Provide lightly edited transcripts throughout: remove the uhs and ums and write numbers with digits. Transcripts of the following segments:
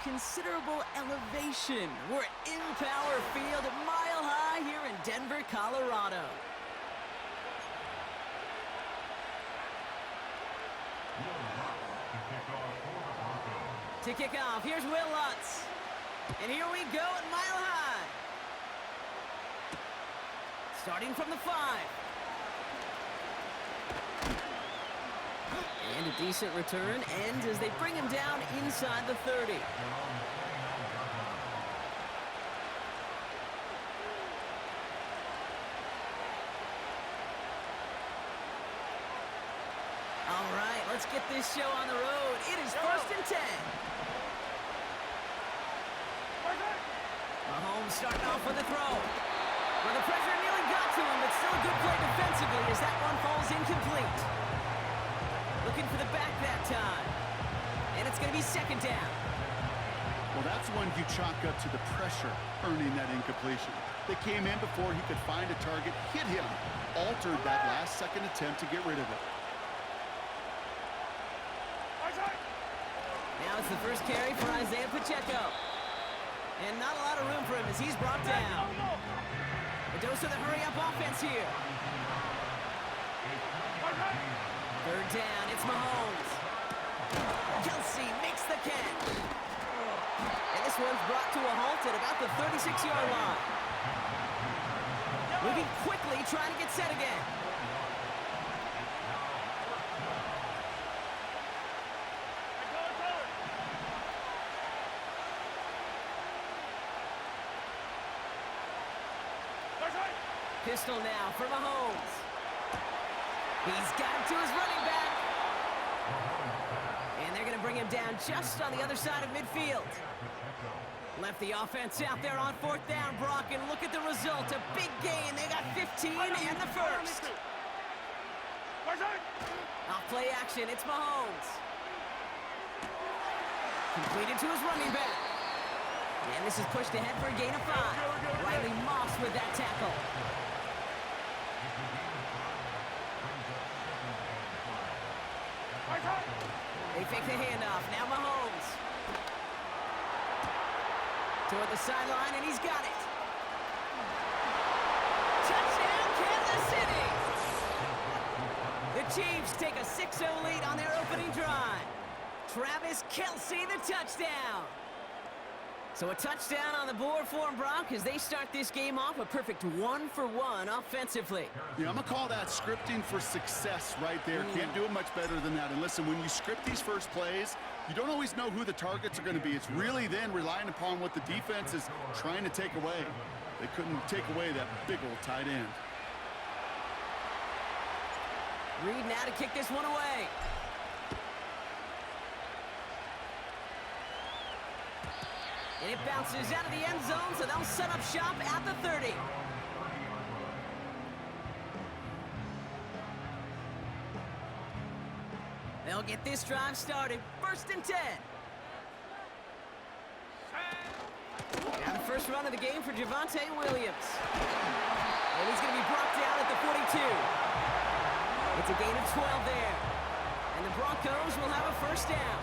considerable elevation. We're at Empower Field, Mile High here in Denver, Colorado. To kick off, here's Will Lutz. And here we go at Mile High. Starting from the 5. And a decent return ends as they bring him down inside the 30. All right, let's get this show on the road. It is 1st and 10. Mahomes starting off with a throw. Well, the pressure nearly got to him, but still a good play defensively as that one falls incomplete. Looking for the back that time. And it's going to be 2nd down. Well, that's one you chalk up to the pressure earning that incompletion. They came in before he could find a target, hit him, altered that last-second attempt to get rid of it. Now it's the first carry for Isaiah Pacheco. And not a lot of room for him as he's brought down. A dose of the hurry-up offense here. 3rd down, it's Mahomes. Kelsey makes the catch. And this one's brought to a halt at about the 36-yard line. Moving quickly, trying to get set again. Pistol now for Mahomes. He's got him to his running back. And they're going to bring him down just on the other side of midfield. Left the offense out there on 4th down, Brock, and look at the result. A big gain. They got 15 and the first. Off play action. It's Mahomes. Completed to his running back. And this is pushed ahead for a gain of 5. Riley Moss with that tackle. They fake the handoff. Now Mahomes. Toward the sideline, and he's got it. Touchdown, Kansas City! The Chiefs take a 6-0 lead on their opening drive. Travis Kelce, the touchdown. So a touchdown on the board for them, Brock, as they start this game off a perfect 1-for-1 offensively. Yeah, I'm going to call that scripting for success right there. Can't do it much better than that. And listen, when you script these first plays, you don't always know who the targets are going to be. It's really then relying upon what the defense is trying to take away. They couldn't take away that big old tight end. Reed now to kick this one away. And it bounces out of the end zone, so they'll set up shop at the 30. They'll get this drive started. 1st and 10. Now the first run of the game for Javonte Williams. And he's going to be brought down at the 42. It's a gain of 12 there. And the Broncos will have a 1st down.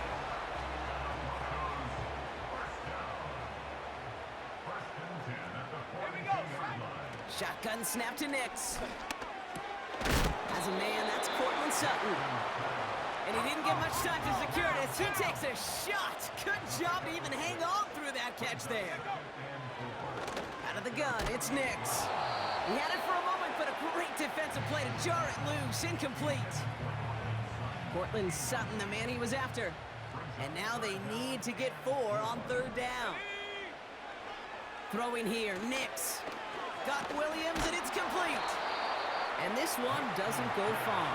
Shotgun snap to Nix. As a man, that's Cortland Sutton. And he didn't get much time to secure it as he takes a shot. Good job to even hang on through that catch there. Out of the gun, it's Nix. He had it for a moment, but a great defensive play to jar it loose. Incomplete. Cortland Sutton, the man he was after. And now they need to get 4 on 3rd down. Throwing here, Nix. Got Williams, and it's complete. And this one doesn't go far.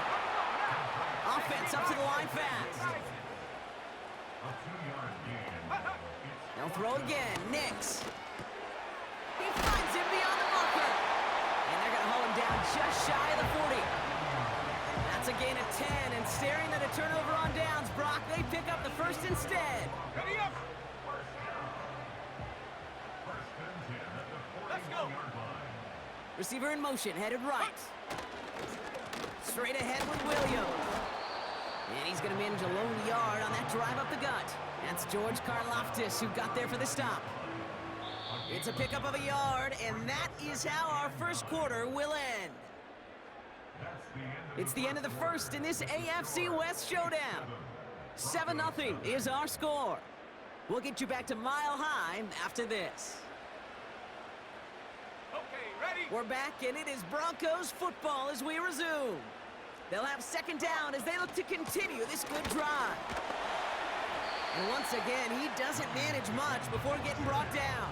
Offense up to the line fast. They'll throw again. Nix. He finds him beyond the marker. And they're going to hold him down just shy of the 40. That's a gain of 10, and staring at a turnover on downs, Brock, they pick up the 1st instead. Ready up. Let's go. Receiver in motion, headed right. Straight ahead with Williams. And he's going to manage a lone yard on that drive up the gut. That's George Karlaftis who got there for the stop. It's a pickup of a yard, and that is how our first quarter will end. It's the end of the first in this AFC West showdown. 7-0 is our score. We'll get you back to Mile High after this. Okay, ready? We're back, and it is Broncos football as we resume. They'll have second down as they look to continue this good drive. And once again, he doesn't manage much before getting brought down.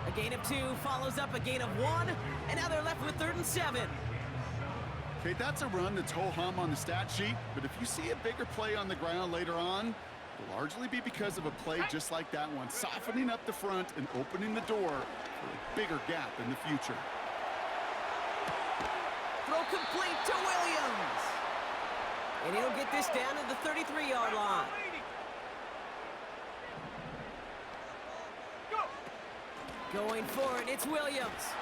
A gain of 2 follows up a gain of 1, and now they're left with 3rd and 7. Okay, that's a run that's ho-hum on the stat sheet, but if you see a bigger play on the ground later on, it'll largely be because of a play just like that one, softening up the front and opening the door for a bigger gap in the future. Throw complete to Williams. And he'll get this down to the 33-yard line. Going for it, it's Williams.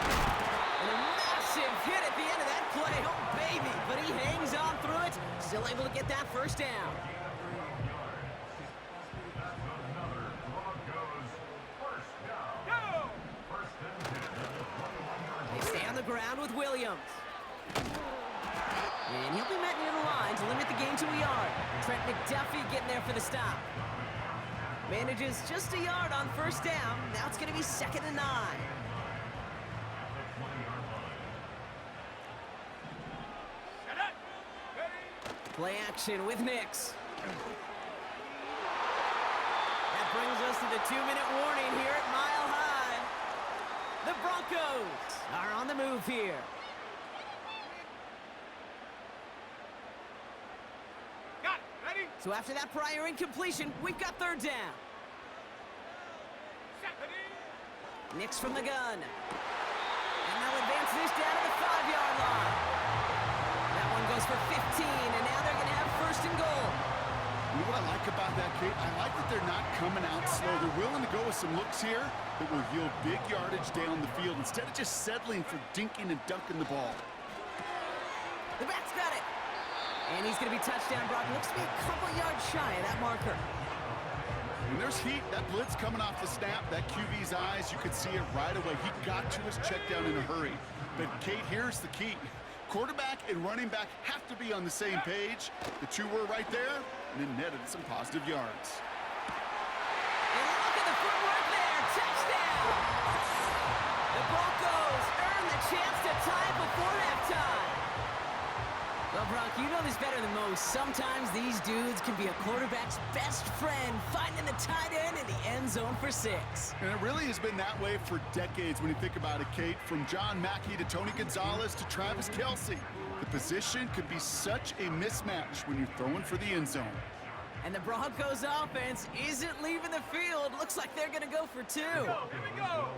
And a massive hit at the end of that play. Oh, baby. But he hangs on through it. Still able to get that first down. They stay on the ground with Williams. And he'll be met near the line to limit the gain to a yard. Trent McDuffie getting there for the stop. Manages just a yard on first down. Now it's going to be 2nd and 9. Play action with Nix. That brings us to the 2-minute warning here at Mile High. The Broncos are on the move here. Got it. Ready? So after that prior incompletion, we've got 3rd down. Set. Ready? Nix from the gun. And they'll advance this down to the 5-yard line. That one goes for 15, and now they're going to have 1st and goal. You know what I like about that, Kate? I like that they're not coming out slow. They're willing to go with some looks here that will yield big yardage down the field instead of just settling for dinking and dunking the ball. The back's got it. And he's going to be touchdown brought. Looks to be a couple yards shy of that marker. When there's heat, that blitz coming off the snap, that QB's eyes, you could see it right away. He got to his check down in a hurry. But, Kate, here's the key. Quarterback and running back have to be on the same page. The two were right there, and then netted some positive yards. And look at the footwork there. Touchdown! The Broncos earn the chance to tie before halftime. Well, Bronk, you know this better than most. Sometimes these dudes can be a quarterback's best friend, finding the tight end in the end zone for 6. And it really has been that way for decades when you think about it, Kate. From John Mackey to Tony Gonzalez to Travis Kelce. The position could be such a mismatch when you're throwing for the end zone. And the Broncos offense isn't leaving the field. Looks like they're going to go for 2. Here we go.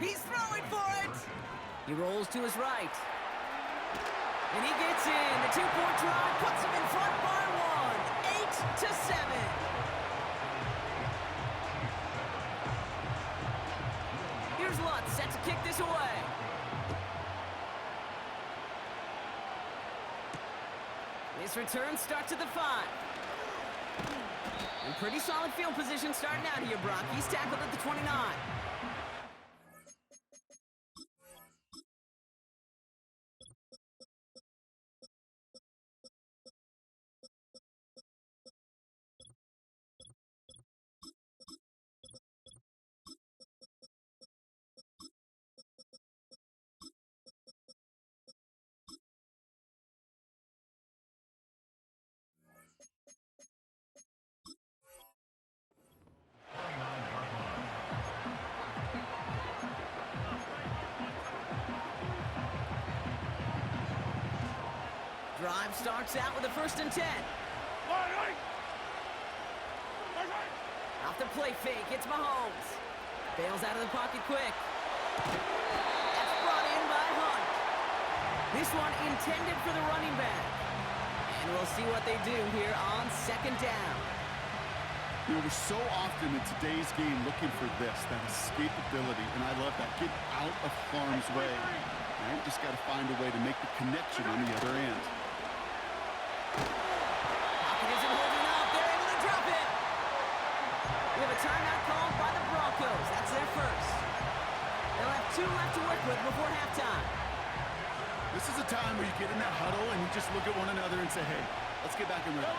He's throwing for it. He rolls to his right. And he gets in. The 2-point drive puts him in front by 1. 8-7. Here's Lutz set to kick this away. This return starts at the 5. And pretty solid field position starting out here, Brock. He's tackled at the 29. Drive starts out with a 1st and 10. Off the play fake, it's Mahomes. Bails out of the pocket quick. That's brought in by Hunt. This one intended for the running back. And we'll see what they do here on 2nd down. You know, we're so often in today's game looking for this, that escapability, and I love that. Get out of harm's way. Now you just got to find a way to make the connection on the other end. Pocket isn't holding up. They're able to We have a timeout called by the Broncos. That's their first. They'll have 2 left to work with before halftime. This is a time where you get in that huddle and you just look at one another and say, hey, let's get back in rhythm.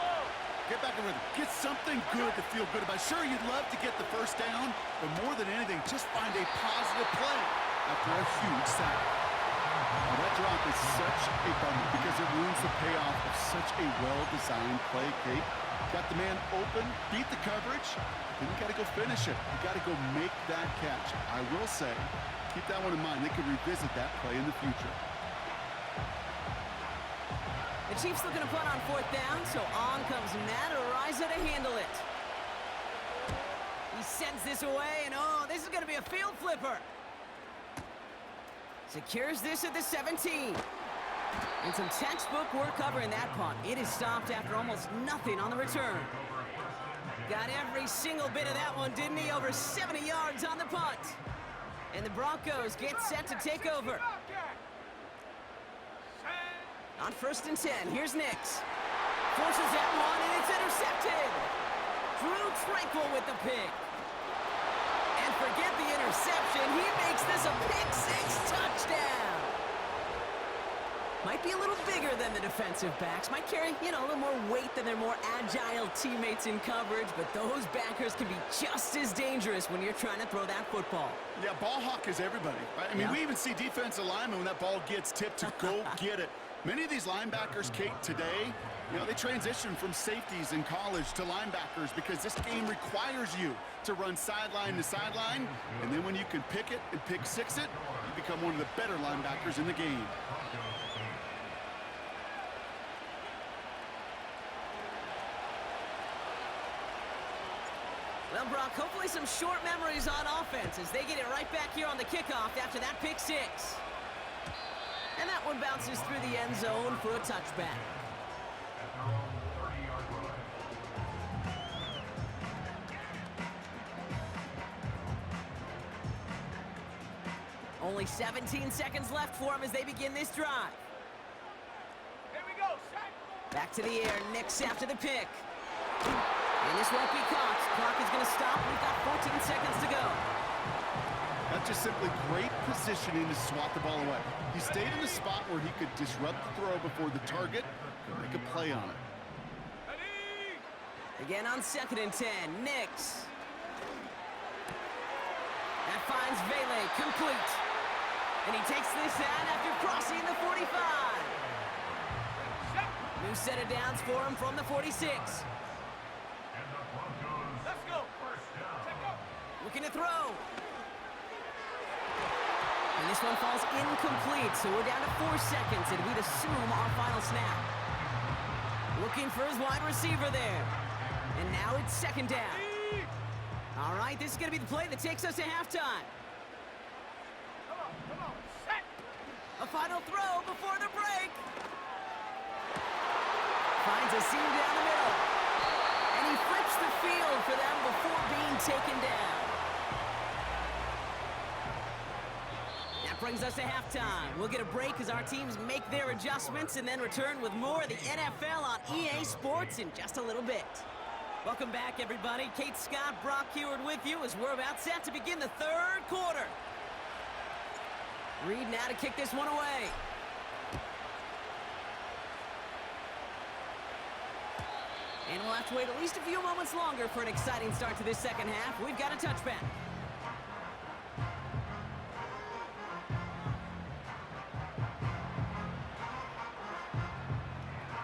Get back in rhythm. Get something good to feel good about. Sure, you'd love to get the first down, but more than anything, just find a positive play after a huge sack. Now, that drop is such a bummer because it ruins the payoff of such a well-designed play, Kate. Got the man open, beat the coverage, then you got to go finish it. You got to go make that catch. I will say, keep that one in mind. They could revisit that play in the future. The Chiefs looking to punt on 4th down, so on comes Matt Araiza to handle it. He sends this away, and oh, this is going to be a field flipper. Secures this at the 17. And some textbook work covering that punt. It is stopped after almost nothing on the return. Got every single bit of that one, didn't he? Over 70 yards on the punt. And the Broncos get set to take over. On 1st and 10, here's Nix. Forces that one, and it's intercepted. Drew Tranquil with the pick. And forget the interception. He makes this a pick-6 touchdown. Might be a little bigger than the defensive backs. Might carry, a little more weight than their more agile teammates in coverage, but those backers can be just as dangerous when you're trying to throw that football. Yeah, ball hawk is everybody, right? I mean, we even see defensive linemen when that ball gets tipped to go get it. Many of these linebackers, Kate, today, they transition from safeties in college to linebackers because this game requires you to run sideline to sideline, and then when you can pick it and pick-6 it, you become one of the better linebackers in the game. Well, Brock, hopefully some short memories on offense as they get it right back here on the kickoff after that pick-6. And that one bounces through the end zone for a touchback. Only 17 seconds left for them as they begin this drive. Here we go, set. Back to the air, Nix after the pick. And this won't be caught. Clock is going to stop. We've got 14 seconds to go. That's just simply great positioning to swat the ball away. He stayed in the spot where he could disrupt the throw before the target could make a play on it. Ready. Again on 2nd and 10, Nix. That finds Vele, complete. And he takes this down after crossing the 45. Set. New set of downs for him from the 46. Let's go. Check up. Looking to throw. And this one falls incomplete, so we're down to 4 seconds, and we'd assume our final snap. Looking for his wide receiver there. And now it's 2nd down. All right, this is going to be the play that takes us to halftime. Come on, set. A final throw before the break. Finds a seam down the middle. And he flips the field for them before being taken down. That brings us to halftime. We'll get a break as our teams make their adjustments and then return with more of the NFL on EA Sports in just a little bit. Welcome back, everybody. Kate Scott, Brock Heward with you as we're about set to begin the 3rd quarter. Reed now to kick this one away. And we'll have to wait at least a few moments longer for an exciting start to this 2nd half. We've got a touchback.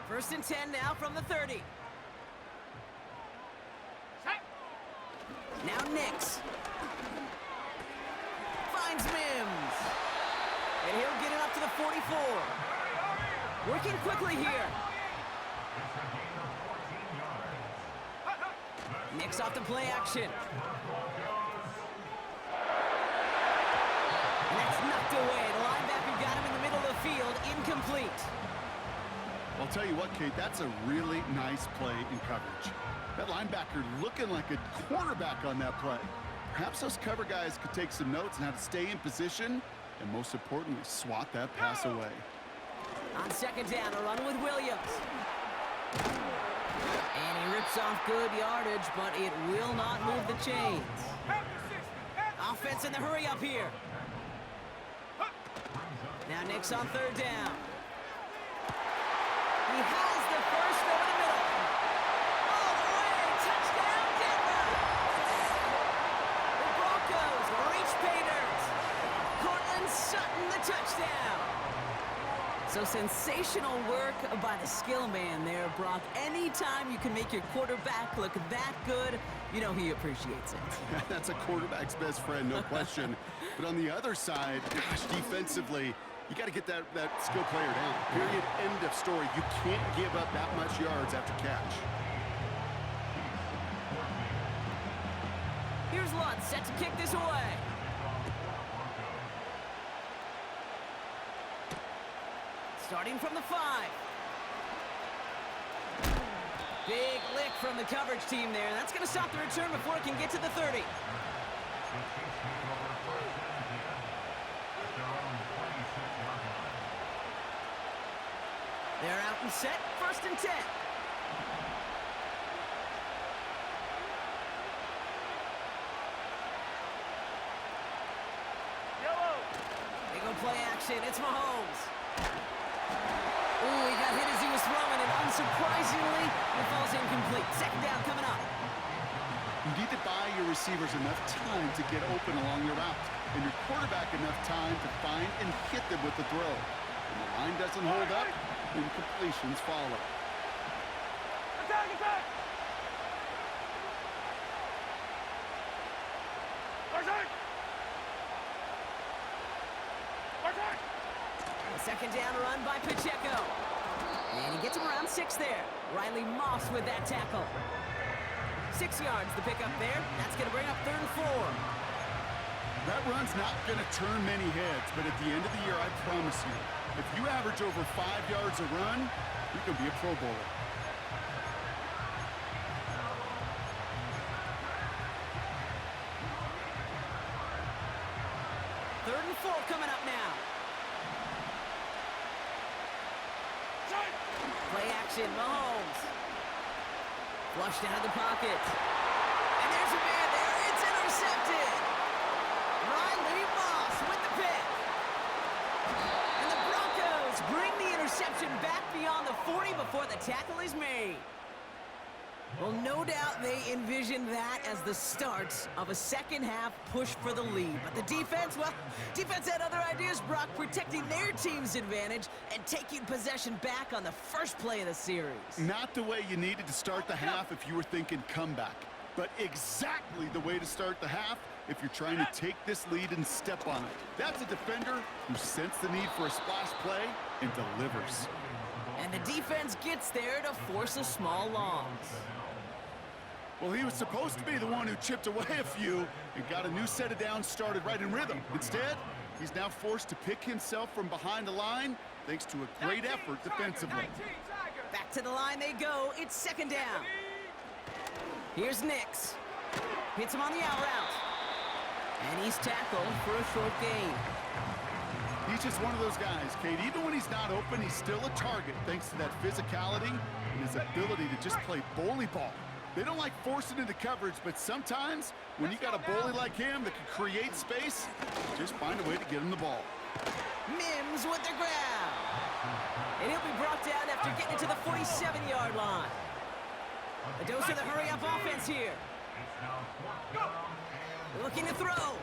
First and 10 now from the 30. Set. Now Nix. Finds Mims. And he'll get it up to the 44. Working quickly here. Nix off the play action. And that's knocked away. The linebacker got him in the middle of the field. Incomplete. I'll tell you what, Kate, that's a really nice play in coverage. That linebacker looking like a quarterback on that play. Perhaps those cover guys could take some notes on how to stay in position and, most importantly, swat that pass away. On 2nd down, a run with Williams. And he rips off good yardage, but it will not move the chains. Offense in the hurry up here. Now Nix on third down. He has the first over the middle. All the way, touchdown Denver! The Broncos reach pay dirt. Cortland Sutton the touchdown. So sensational work by the skill man there, Brock. Anytime you can make your quarterback look that good, you know he appreciates it. That's a quarterback's best friend, no question. But on the other side, gosh, defensively, you got to get that skill player down. Period, end of story. You can't give up that much yards after catch. Here's Lutz set to kick this away. Starting from the 5. Big lick from the coverage team there. That's going to stop the return before it can get to the 30. They're out and set. First and 10. They go play action. It's Mahomes. Ooh, he got hit as he was throwing, and unsurprisingly, it falls incomplete. Second down coming up. You need to buy your receivers enough time to get open along your route, and your quarterback enough time to find and hit them with the throw. When the line doesn't hold up, incompletions follow. Attack, attack! Attack! Attack! A second down run by Pacheco. And he gets him around 6 there. Riley Moss with that tackle. 6 yards the pickup there. That's going to bring up 3rd and 4. That run's not going to turn many heads, but at the end of the year, I promise you, if you average over 5 yards a run, you can be a Pro Bowler. Third and 4 coming up now. Play action, Mahomes. Flushed out of the pocket. And there's a man there. It's intercepted. Riley Moss with the pick. And the Broncos bring the interception back beyond the 40 before the tackle is made. Well, no doubt they envisioned that as the start of a second-half push for the lead. But the defense, well, defense had other ideas, Brock, protecting their team's advantage and taking possession back on the first play of the series. Not the way you needed to start the half if you were thinking comeback, but exactly the way to start the half if you're trying to take this lead and step on it. That's a defender who sensed the need for a splash play and delivers. And the defense gets there to force a small loss. Well, he was supposed to be the one who chipped away a few and got a new set of downs started right in rhythm. Instead, he's now forced to pick himself from behind the line thanks to a great effort defensively. Back to the line they go. It's second down. Here's Nix. Hits him on the out route. And he's tackled for a short gain. He's just one of those guys, Kate. Even when he's not open, he's still a target thanks to that physicality and his ability to just play bully ball. They don't like forcing into coverage, but sometimes when you got a bully like him that can create space, just find a way to get him the ball. Mims with the grab. And he'll be brought down after getting it to the 47-yard line. A dose of the hurry-up offense here. Looking to throw.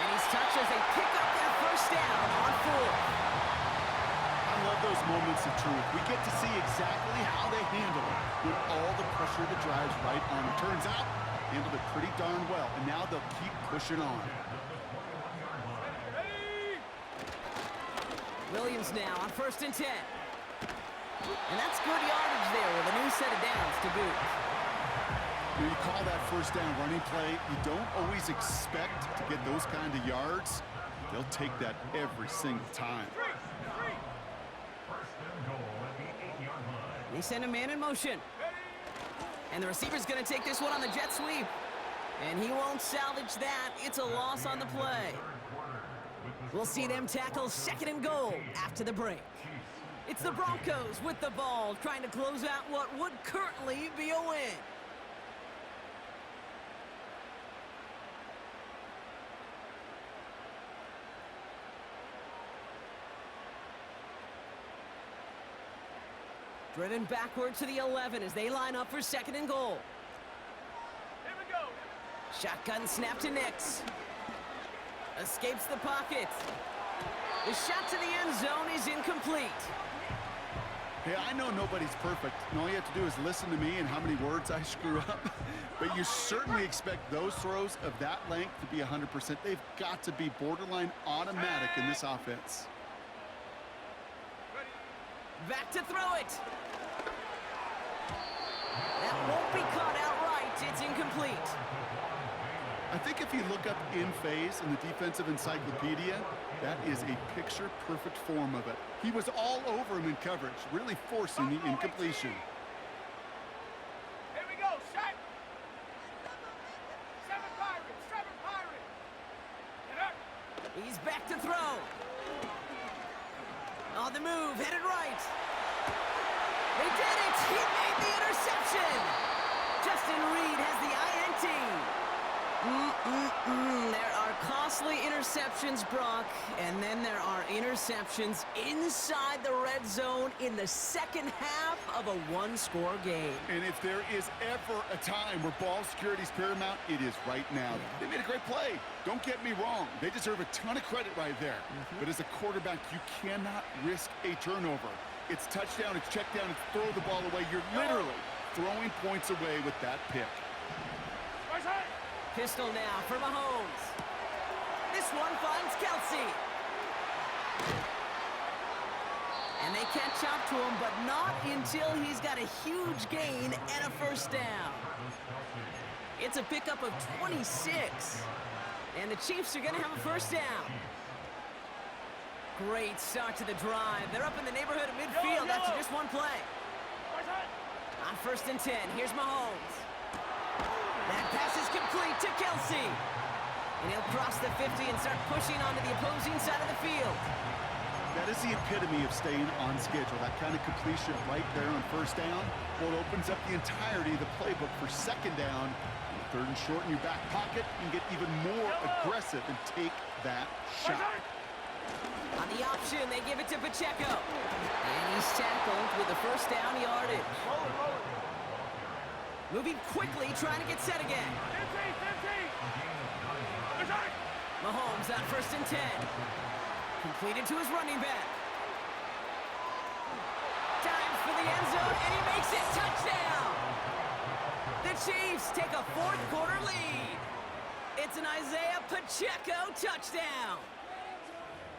And he's touched as they pick up their first down on 4. I love those moments of truth. We get to see exactly how they handle it with all the pressure that drives right on them. Turns out, handled it pretty darn well, and now they'll keep pushing on. Williams now on 1st and 10. And that's good yardage there with a new set of downs to boot. When you call that first down running play, you don't always expect to get those kind of yards. They'll take that every single time. They send a man in motion. And the receiver's going to take this one on the jet sweep. And he won't salvage that. It's a loss on the play. We'll see them tackle 2nd and goal after the break. It's the Broncos with the ball, trying to close out what would currently be a win. Driven backward to the 11 as they line up for second and goal. Here we go. Shotgun snap to Nix. Escapes the pocket. The shot to the end zone is incomplete. Hey, I know nobody's perfect, and all you have to do is listen to me and how many words I screw up. But you certainly expect those throws of that length to be 100%. They've got to be borderline automatic in this offense. Back to throw it. That won't be caught outright. It's incomplete. I think if you look up in phase in the defensive encyclopedia, that is a picture-perfect form of it. He was all over him in coverage, really forcing the incompletion. Here we go. Shot. Seven Pirates. Get up. He's back to throw. On the move, headed right. They did it! He made the interception! Justin Reed has the INT. There are costly interceptions, Brock, and then there are interceptions inside the red zone in the second half of a one-score game. And if there is ever a time where ball security is paramount, it is right now. They made a great play. Don't get me wrong. They deserve a ton of credit right there. But as a quarterback, you cannot risk a turnover. It's touchdown, it's check down, it's throw the ball away. You're literally throwing points away with that pick. Right side. Pistol now for Mahomes. This one finds Kelsey. And they catch up to him, but not until he's got a huge gain and a first down. It's a pickup of 26. And the Chiefs are going to have a first down. Great start to the drive. They're up in the neighborhood of midfield after just one play. Right side. On 1st and 10, here's Mahomes. That pass is complete to Kelsey. And he'll cross the 50 and start pushing onto the opposing side of the field. That is the epitome of staying on schedule. That kind of completion right there on first down. Well, it opens up the entirety of the playbook for second down. Third and short in your back pocket, you can get even more aggressive and take that shot. On the option, they give it to Pacheco. And he's tackled with the first down yardage. Moving quickly, trying to get set again. Mahomes on 1st and 10. Completed to his running back. Dives for the end zone, and he makes it. Touchdown! The Chiefs take a fourth-quarter lead. It's an Isaiah Pacheco touchdown.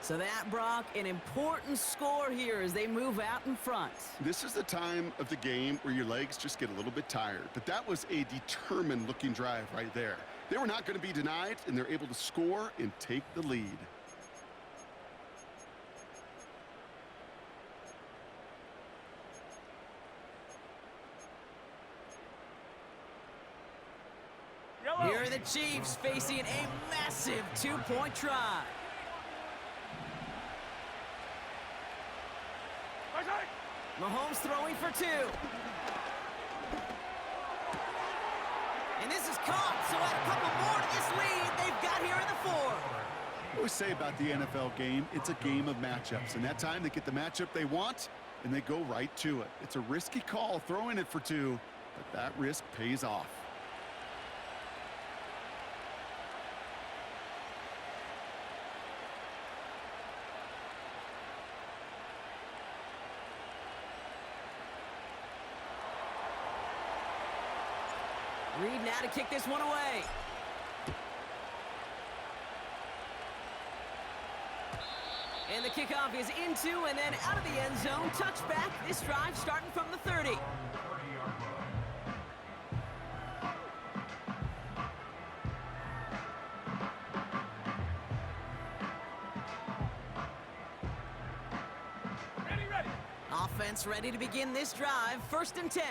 So that, Brock, an important score here as they move out in front. This is the time of the game where your legs just get a little bit tired. But that was a determined-looking drive right there. They were not going to be denied, and they're able to score and take the lead. Here are the Chiefs facing a massive two-point try. Mahomes throwing for 2. And this is caught, so add a couple more to this lead they've got here in the 4th. I always say about the NFL game, it's a game of matchups. And that time they get the matchup they want, and they go right to it. It's a risky call throwing it for 2, but that risk pays off. Reed now to kick this one away. And the kickoff is into and then out of the end zone. Touchback. This drive starting from the 30. Ready. Offense ready to begin this drive. 1st and 10.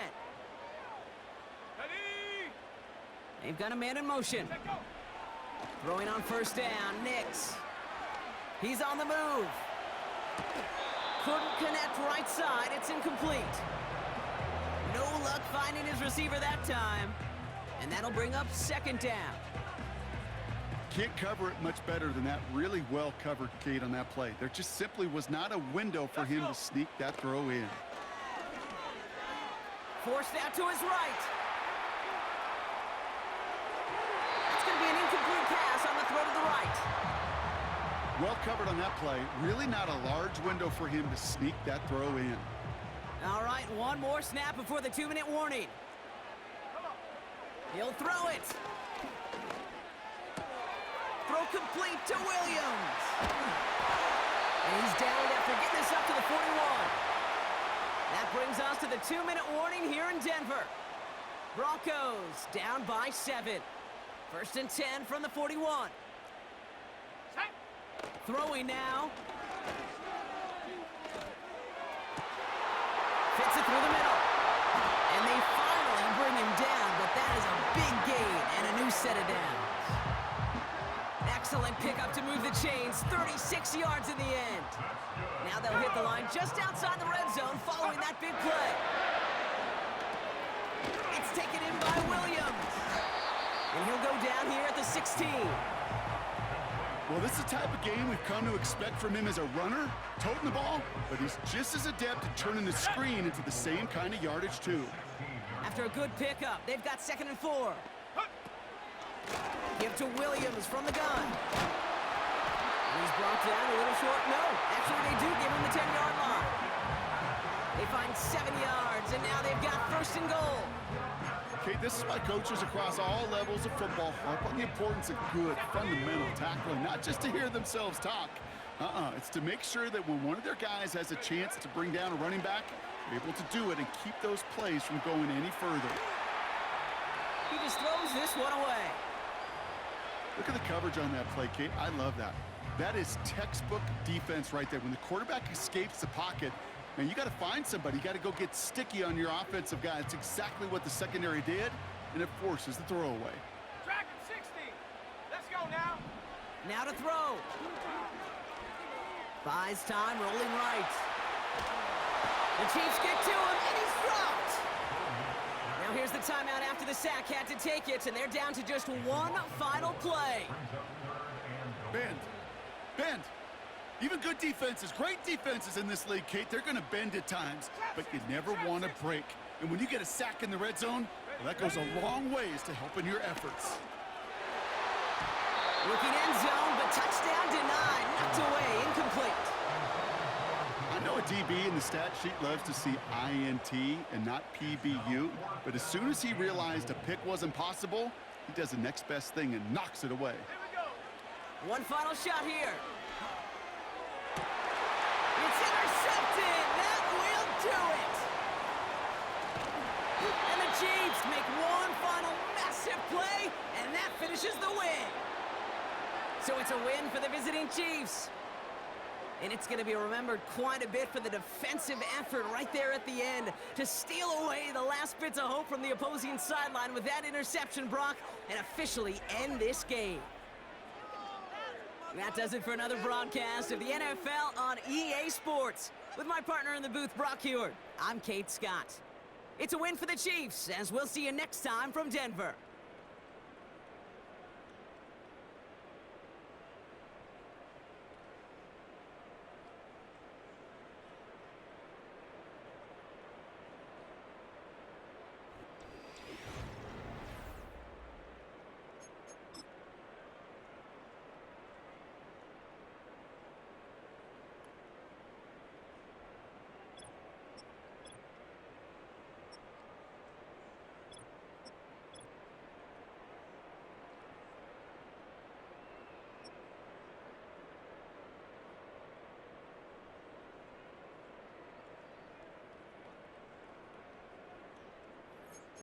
They've got a man in motion. Throwing on 1st down, Nix. He's on the move. Couldn't connect right side. It's incomplete. No luck finding his receiver that time. And that'll bring up 2nd down. Can't cover it much better than that. Really well covered, Kate, on that play. There just simply was not a window for him to sneak that throw in. Forced out to his right. That's going to be an incomplete pass on the throw to the right. Well covered on that play. Really not a large window for him to sneak that throw in. All right, one more snap before the 2-minute warning. He'll throw it. Throw complete to Williams. And he's down after getting this up to the 41. That brings us to the 2-minute warning here in Denver. Broncos down by 7. 1st and 10 from the 41. Set. Throwing now. Fits it through the middle. And they finally bring him down, but that is a big gain and a new set of downs. Excellent pickup to move the chains. 36 yards in the end. Now they'll hit the line just outside the red zone following that big play. It's taken in by Williams. And he'll go down here at the 16. Well, this is the type of game we've come to expect from him as a runner, toting the ball, but he's just as adept at turning the screen into the same kind of yardage, too. After a good pickup, they've got 2nd and 4. Give to Williams from the gun. He's brought down a little short. No, actually they do give him the 10-yard line. They find 7 yards, and now they've got 1st and goal. Okay, this is why coaches across all levels of football harp on the importance of good, fundamental tackling, not just to hear themselves talk. It's to make sure that when one of their guys has a chance to bring down a running back, they're able to do it and keep those plays from going any further. He just throws this one away. Look at the coverage on that play, Kate. I love that. That is textbook defense right there. When the quarterback escapes the pocket, man, you got to find somebody. You got to go get sticky on your offensive guy. It's exactly what the secondary did, and it forces the throwaway. Dragon 60. Let's go now. Now to throw. Buys time, rolling right. The Chiefs get to him, and he's dropped. Now here's the timeout after the sack. Had to take it, and they're down to just one final play. Bend. Bend. Even good defenses, great defenses in this league, Kate, they're going to bend at times, but you never want to break. And when you get a sack in the red zone, well, that goes a long ways to helping your efforts. Looking end zone, but touchdown denied. Knocked away, incomplete. I know a DB in the stat sheet loves to see INT and not PBU, but as soon as he realized a pick wasn't possible, he does the next best thing and knocks it away. Here we go. One final shot here. It's intercepted. That will do it. And the Chiefs make one final massive play, and that finishes the win. So it's a win for the visiting Chiefs. And it's going to be remembered quite a bit for the defensive effort right there at the end to steal away the last bits of hope from the opposing sideline with that interception, Brock, and officially end this game. That does it for another broadcast of the NFL on EA Sports. With my partner in the booth, Brock Heward, I'm Kate Scott. It's a win for the Chiefs, as we'll see you next time from Denver.